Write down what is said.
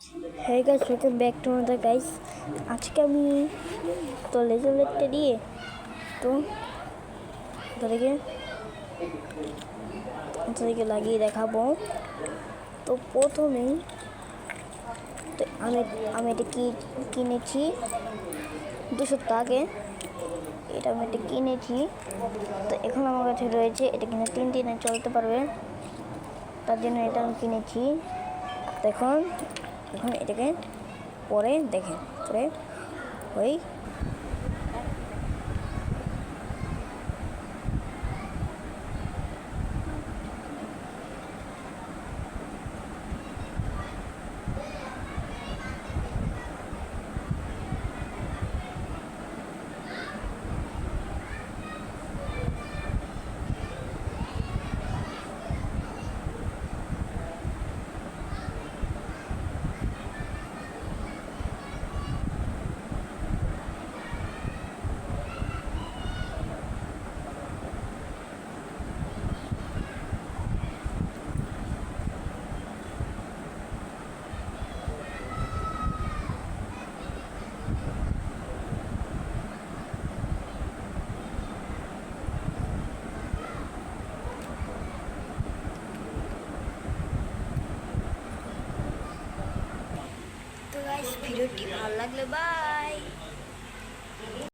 হ্যাঁ guys, welcome back to আমাদের guys. আজকে আমি তো লেজার লাইটটা দিয়ে তো তাদেরকে লাগিয়ে দেখাবো। তো প্রথমেই তো আমি এটা কিনেছি 2 সপ্তাহ আগে। এটা আমি এটা কিনেছি, তো এখন আমার কাছে রয়েছে। এটা কিনে 3 দিনে চলতে পারবে, তার জন্য এটা আমি কিনেছি। এখন এটাকে পরে দেখেন, পরে ওই তো গাইস, ভিডিওটি ভালো লাগলে বাই।